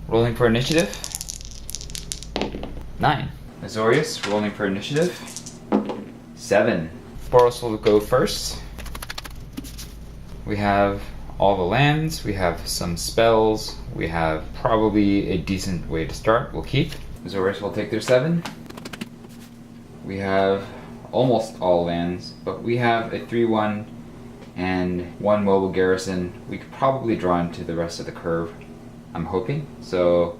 rolling for initiative. 9. Azorius, rolling for initiative. 7. Boros will go first. We have all the lands, we have some spells, we have probably a decent way to start. We'll keep. Azorius will take their 7. We have almost all lands, but we have a 3/1 and 1 mobile garrison. We could probably draw into the rest of the curve, I'm hoping. So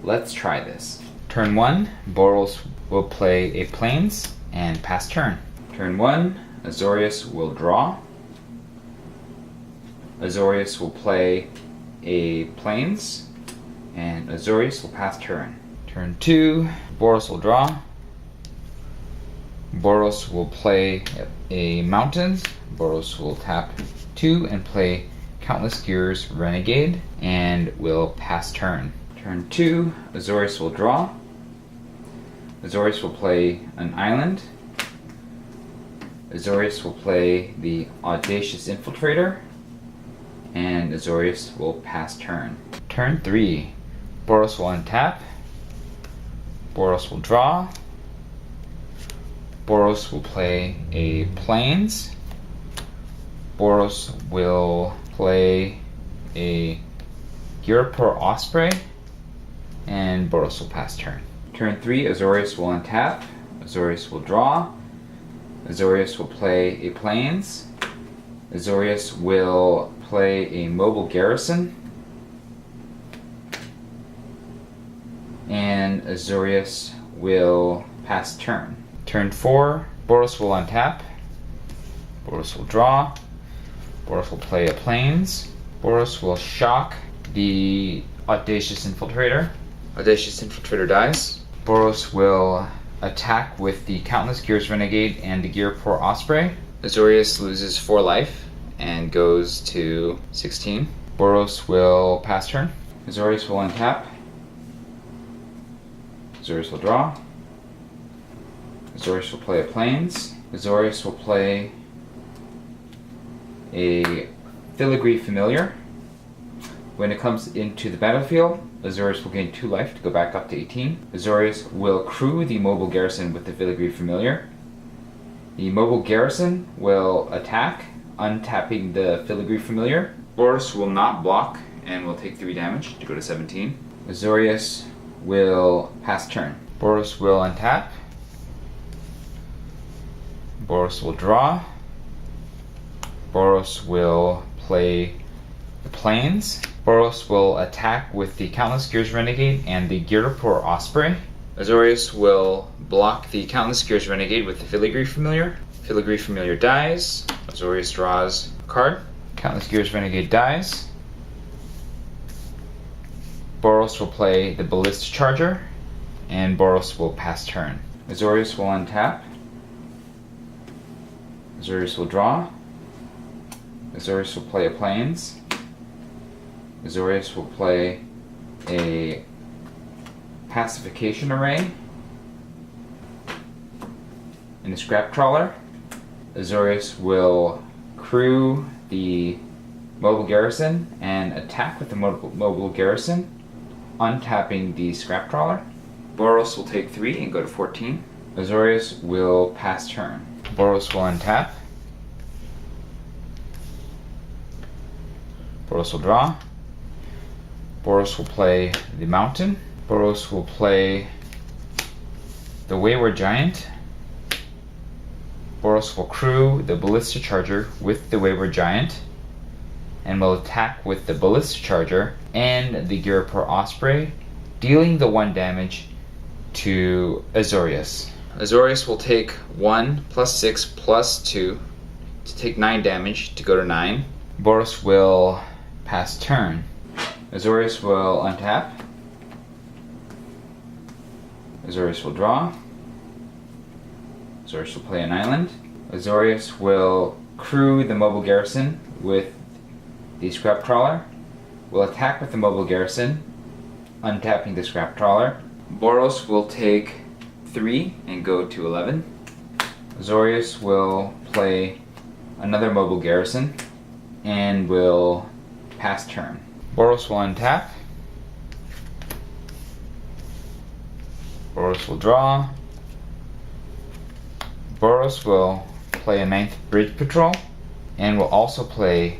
let's try this. Turn 1, Boros will play a plains and pass turn. Turn 1, Azorius will draw. Azorius will play a plains, and Azorius will pass turn. Turn 2, Boros will draw. Boros will play a mountain. Boros will tap 2 and play Countless Gears Renegade, and will pass turn. Turn 2, Azorius will draw. Azorius will play an island. Azorius will play the Audacious Infiltrator, and Azorius will pass turn. Turn 3, Boros will untap. Boros will draw. Boros will play a plains. Boros will play a Ghirapur Osprey, and Boros will pass turn. Turn 3, Azorius will untap. Azorius will draw. Azorius will play a plains. Azorius will play a mobile garrison, and Azorius will pass turn. Turn 4, Boros will untap. Boros will draw. Boros will play a plains. Boros will shock the Audacious Infiltrator. Audacious Infiltrator dies. Boros will attack with the Countless Gears Renegade and the Ghirapur Osprey. Azorius loses 4 life and goes to 16. Boros will pass turn. Azorius will untap. Azorius will draw. Azorius will play a plains. Azorius will play a Filigree Familiar. When it comes into the battlefield, Azorius will gain 2 life to go back up to 18. Azorius will crew the mobile garrison with the Filigree Familiar. The mobile garrison will attack, untapping the Filigree Familiar. Boros will not block and will take 3 damage to go to 17. Azorius will pass turn. Boros will untap. Boros will draw. Boros will play the plains. Boros will attack with the Countless Gears Renegade and the Ghirapur Osprey. Azorius will block the Countless Gears Renegade with the Filigree Familiar. Filigree Familiar dies. Azorius draws a card. Countless Gears Renegade dies. Boros will play the Ballista Charger, and Boros will pass turn. Azorius will untap. Azorius will draw. Azorius will play a plains. Azorius will play a Pacification Array and a Scrap Trawler. Azorius will crew the mobile garrison and attack with the mobile garrison, untapping the Scrap Trawler. Boros will take 3 and go to 14. Azorius will pass turn. Boros will untap. Boros will draw. Boros will play the mountain. Boros will play the Wayward Giant. Boros will crew the Ballista Charger with the Wayward Giant, and will attack with the Ballista Charger and the Ghirapur Osprey, dealing the 1 damage to Azorius. Azorius will take 1 plus 6 plus 2 to take 9 damage to go to 9. Boros will pass turn. Azorius will untap. Azorius will draw. Azorius will play an island. Azorius will crew the mobile garrison with the Scrap Trawler. Will attack with the mobile garrison, untapping the Scrap Trawler. Boros will take 3 and go to 11. Azorius will play another mobile garrison and will pass turn. Boros will untap. Boros will draw. Boros will play a 9th Bridge Patrol and will also play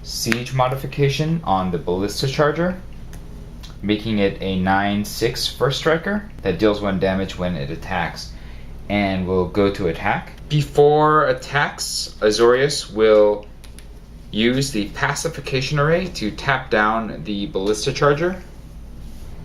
Siege modification on the Ballista Charger, making it a 9/6 first striker that deals 1 damage when it attacks, and will go to attack. Before attacks, Azorius will use the Pacification Array to tap down the Ballista Charger.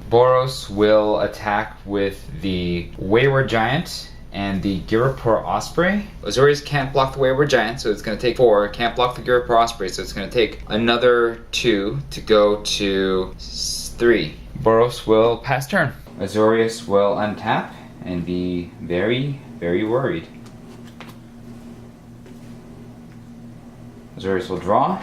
Boros will attack with the Wayward Giant and the Girapur Osprey. Azorius can't block the Wayward Giant, so it's going to take 4. Can't block the Girapur Osprey, so it's going to take another 2 to go to 3. Boros will pass turn. Azorius will untap and be very, very worried. Azorius will draw.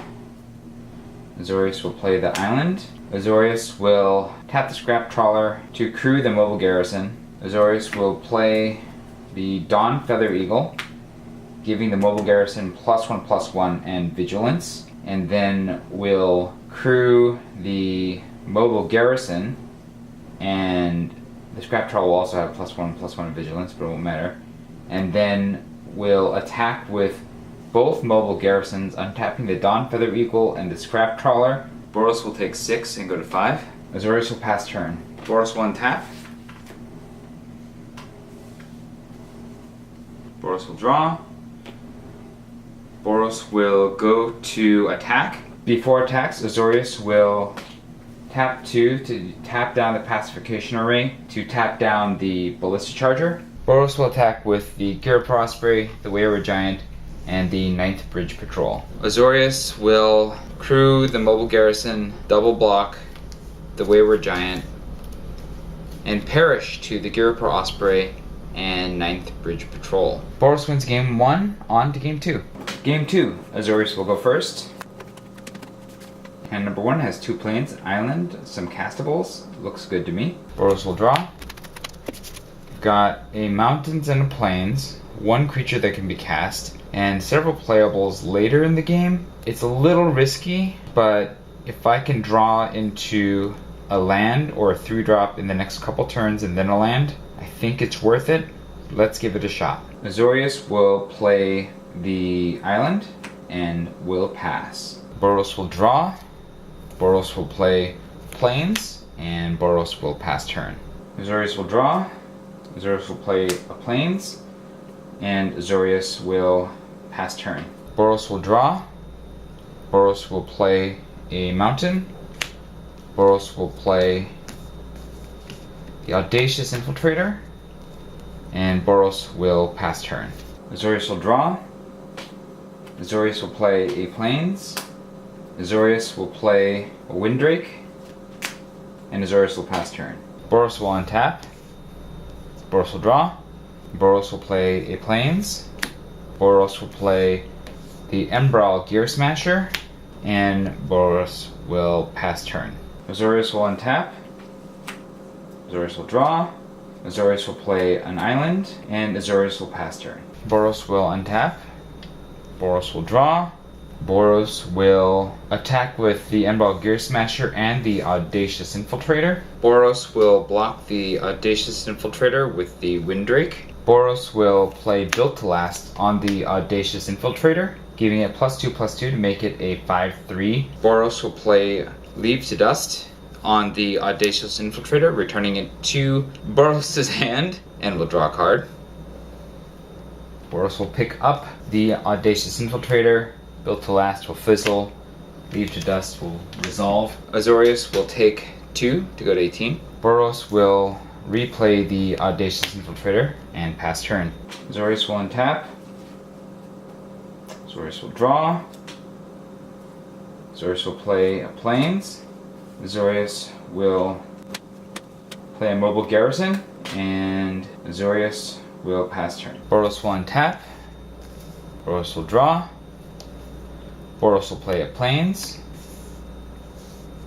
Azorius will play the island. Azorius will tap the Scrap Trawler to crew the mobile garrison. Azorius will play the Dawn Feather Eagle, giving the mobile garrison +1/+1 and vigilance, and then will crew the mobile garrison, and the Scrap Trawler will also have +1/+1 vigilance, but it won't matter, and then will attack with both mobile garrisons, untapping the Dawn Feather Eagle and the Scrap Trawler. Boros will take 6 and go to 5. Azorius will pass turn. Boros will untap. Boros will draw. Boros will go to attack. Before attacks, Azorius will tap 2 to tap down the Pacification Array to tap down the Ballista Charger. Boros will attack with the Girapur Osprey, the Wayward Giant, and the 9th Bridge Patrol. Azorius will crew the mobile garrison, double block the Wayward Giant, and perish to the Girapur Osprey and 9th Bridge Patrol. Boros wins game 1, on to game 2. Game 2, Azorius will go first. Hand number 1 has 2 planes, island, some castables. Looks good to me. Boros will draw. Got a mountains and a plains, 1 creature that can be cast, and several playables later in the game. It's a little risky, but if I can draw into a land or a 3-drop in the next couple turns and then a land, I think it's worth it. Let's give it a shot. Azorius will play the island and will pass. Boros will draw. Boros will play plains, and Boros will pass turn. Azorius will draw. Azorius will play a plains, and Azorius will pass turn. Boros will draw. Boros will play a mountain. Boros will play the Audacious Infiltrator, and Boros will pass turn. Azorius will draw. Azorius will play a plains. Azorius will play a Windrake, and Azorius will pass turn. Boros will untap. Boros will draw. Boros will play a plains. Boros will play the Embral Gear Smasher, and Boros will pass turn. Azorius will untap. Azorius will draw. Azorius will play an island, and Azorius will pass turn. Boros will untap. Boros will draw. Boros will attack with the Embral Gear Smasher and the Audacious Infiltrator. Boros will block the Audacious Infiltrator with the Windrake. Boros will play Built to Last on the Audacious Infiltrator, giving it +2/+2 to make it a 5/3. Boros will play Leave to Dust on the Audacious Infiltrator, returning it to Boros' hand, and will draw a card. Boros will pick up the Audacious Infiltrator. Built to Last will fizzle. Leave to Dust will resolve. Azorius will take 2 to go to 18. Boros will replay the Audacious Infiltrator and pass turn. Azorius will untap. Azorius will draw. Azorius will play a plains. Azorius will play a mobile garrison, and Azorius will pass turn. Boros will untap. Boros will draw. Boros will play a plains.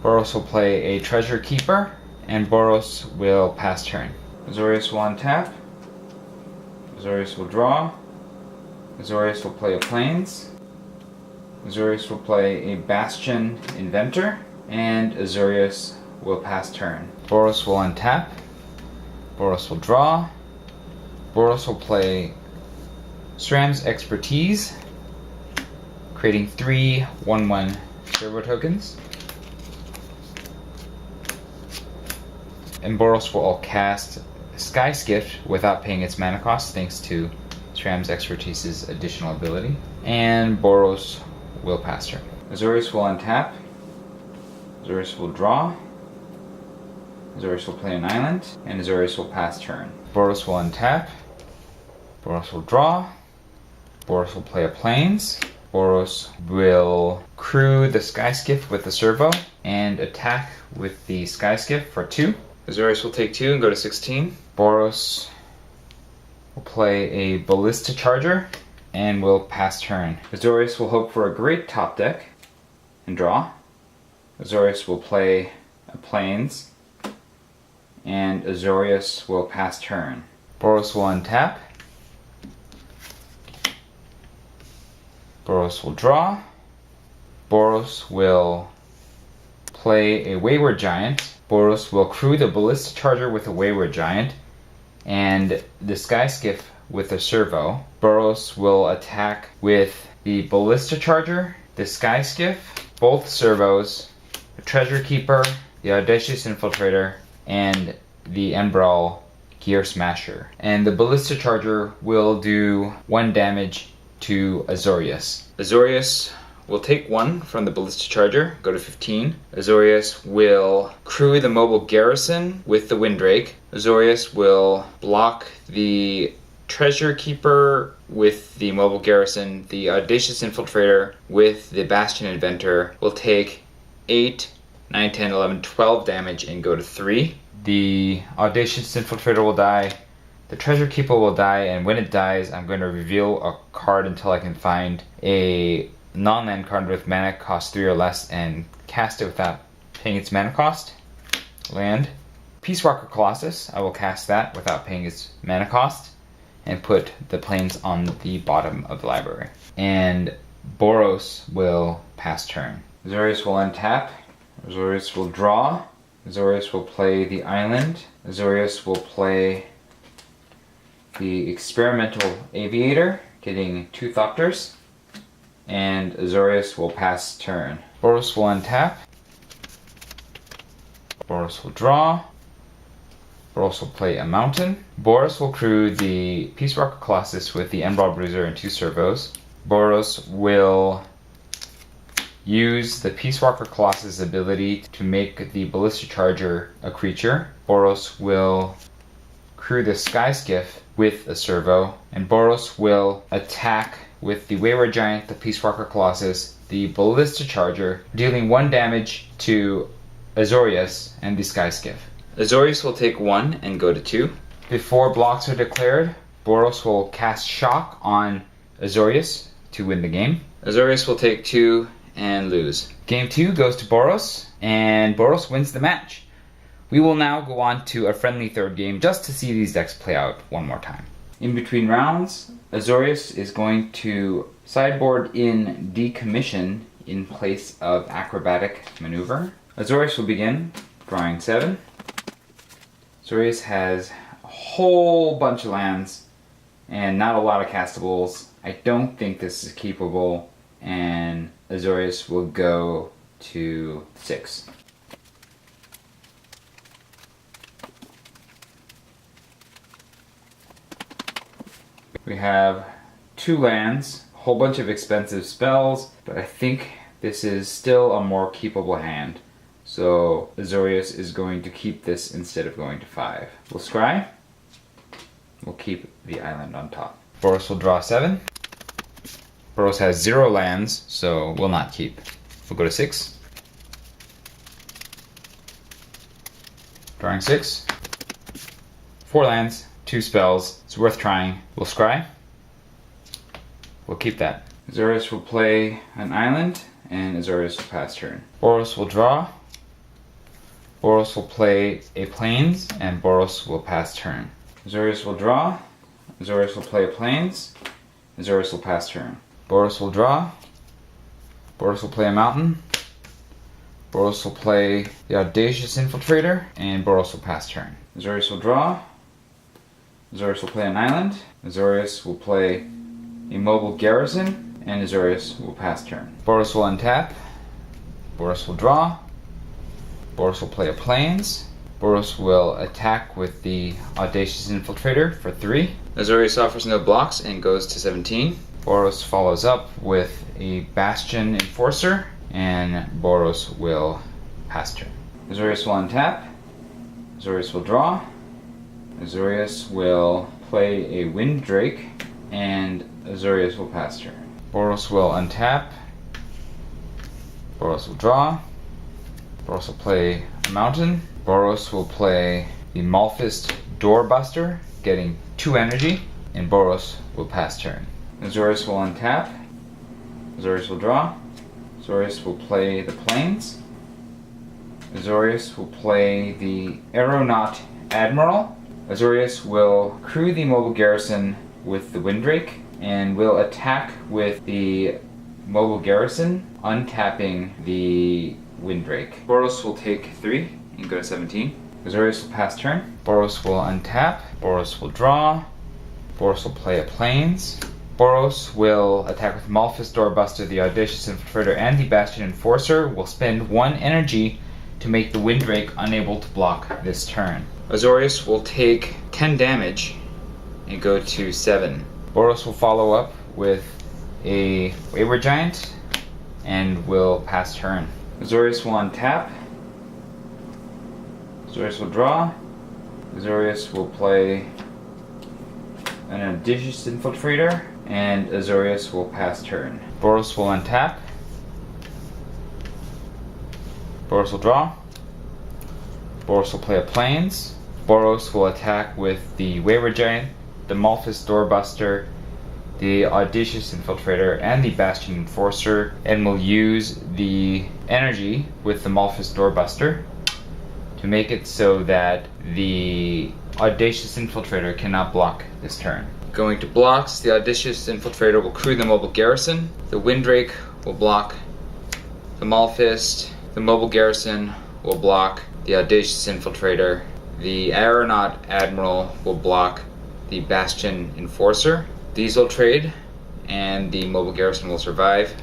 Boros will play a treasure keeper, and Boros will pass turn. Azorius will untap. Azorius will draw. Azorius will play a plains. Azorius will play a Bastion Inventor, and Azorius will pass turn. Boros will untap. Boros will draw. Boros will play SRAM's Expertise, creating 3 1/1 servo tokens. And Boros will cast Sky Skiff without paying its mana cost, thanks to SRAM's Expertise's additional ability. And Boros will pass turn. Azorius will untap. Azorius will draw. Azorius will play an island, and Azorius will pass turn. Boros will untap. Boros will draw. Boros will play a plains. Boros will crew the Sky Skiff with the servo and attack with the Sky Skiff for 2. Azorius will take 2 and go to 16. Boros will play a Ballista Charger and will pass turn. Azorius will hope for a great top deck and draw. Azorius will play a plains, and Azorius will pass turn. Boros will untap. Boros will draw. Boros will play a Wayward Giant. Boros will crew the Ballista Charger with a Wayward Giant and the Sky Skiff with a servo. Boros will attack with the Ballista Charger, the Sky Skiff, both servos, the Treasure Keeper, the Audacious Infiltrator, and the Embrawl Gear Smasher. And the Ballista Charger will do 1 damage to Azorius. Azorius will take 1 from the Ballista Charger, go to 15. Azorius will crew the Mobile Garrison with the Windrake. Azorius will block the Treasure Keeper with the Mobile Garrison. The Audacious Infiltrator with the Bastion Inventor will take 8, 9, 10, 11, 12 damage and go to 3. The Audacious Infiltrator will die. The Treasure Keeper will die, and when it dies, I'm going to reveal a card until I can find a non-land card with mana cost 3 or less and cast it without paying its mana cost. Land. Peace Walker Colossus, I will cast that without paying its mana cost and put the plains on the bottom of the library. And Boros will pass turn. Azorius will untap. Azorius will draw. Azorius will play the island. Azorius will play the Experimental Aviator, getting 2 Thopters. And Azorius will pass turn. Boros will untap. Boros will draw. Boros will play a mountain. Boros will crew the Peace Walker Colossus with the Embrawl Bruiser and 2 servos. Boros will use the Peace Walker Colossus ability to make the Ballista Charger a creature. Boros will crew the Sky Skiff with a servo, and Boros will attack with the Wayward Giant, the Peace Walker Colossus, the Ballista Charger, dealing 1 damage to Azorius and the Sky Skiff. Azorius will take 1 and go to 2. Before blocks are declared, Boros will cast Shock on Azorius to win the game. Azorius will take 2 and lose. Game 2 goes to Boros, and Boros wins the match. We will now go on to a friendly 3rd game just to see these decks play out one more time. In between rounds, Azorius is going to sideboard in Decommission in place of Acrobatic Maneuver. Azorius will begin drawing 7. Azorius has a whole bunch of lands and not a lot of castables. I don't think this is keepable, and Azorius will go to 6. We have 2 lands, a whole bunch of expensive spells, but I think this is still a more keepable hand. So Azorius is going to keep this instead of going to 5. We'll scry. We'll keep the island on top. Boros will draw 7. Boros has 0 lands, so will not keep. We'll go to 6. Drawing 6. 4 lands. 2 spells. It's worth trying. We'll scry. We'll keep that. Azorius will play an island, and Azorius will pass turn. Boros will draw. Boros will play a plains, and Boros will pass turn. Azorius will draw. Azorius will play a plains. Azorius will pass turn. Boros will draw. Boros will play a mountain. Boros will play the Audacious Infiltrator, and Boros will pass turn. Azorius will draw. Azorius will play an island. Azorius will play a mobile garrison, and Azorius will pass turn. Boros will untap. Boros will draw. Boros will play a plains. Boros will attack with the Audacious Infiltrator for 3. Azorius offers no blocks and goes to 17. Boros follows up with a Bastion Enforcer, and Boros will pass turn. Azorius will untap. Azorius will draw. Azorius will play a Wind Drake, and Azorius will pass turn. Boros will untap. Boros will draw. Boros will play a mountain. Boros will play the Malphist Doorbuster, getting 2 energy, and Boros will pass turn. Azorius will untap. Azorius will draw. Azorius will play the plains. Azorius will play the Aeronaut Admiral. Azorius will crew the mobile garrison with the Windrake and will attack with the mobile garrison, untapping the Windrake. Boros will take 3 and go to 17. Azorius will pass turn. Boros will untap. Boros will draw. Boros will play a plains. Boros will attack with Malphist Doorbuster, the Audacious Infiltrator, and the Bastion Enforcer. Will spend 1 energy to make the Windrake unable to block this turn. Azorius will take 10 damage and go to 7. Boros will follow up with a Wayward Giant and will pass turn. Azorius will untap. Azorius will draw. Azorius will play an Audacious Infiltrator, and Azorius will pass turn. Boros will untap. Boros will draw. Boros will play a plains. Boros will attack with the Wayward Giant, the Malphist Doorbuster, the Audacious Infiltrator, and the Bastion Enforcer, and will use the energy with the Malphist Doorbuster to make it so that the Audacious Infiltrator cannot block this turn. Going to blocks, the Audacious Infiltrator will crew the mobile garrison. The Windrake will block the Malphist. The mobile garrison will block the Audacious Infiltrator. The Aeronaut Admiral will block the Bastion Enforcer. These will trade, and the mobile garrison will survive.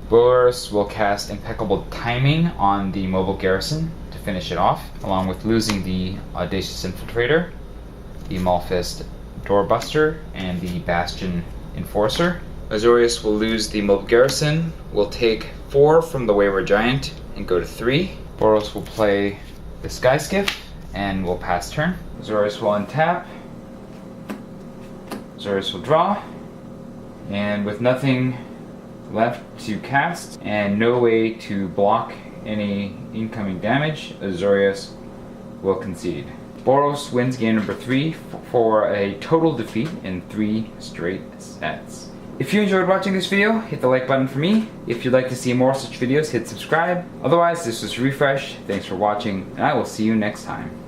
Boros will cast Impeccable Timing on the mobile garrison to finish it off, along with losing the Audacious Infiltrator, the Malphist Doorbuster, and the Bastion Enforcer. Azorius will lose the mobile garrison, will take 4 from the Wayward Giant and go to 3. Boros will play the Sky Skiff and will pass turn. Azorius will untap. Azorius will draw. And with nothing left to cast and no way to block any incoming damage, Azorius will concede. Boros wins game number 3 for a total defeat in 3 straight sets. If you enjoyed watching this video, hit the like button for me. If you'd like to see more such videos, hit subscribe. Otherwise, this was Refresh. Thanks for watching, and I will see you next time.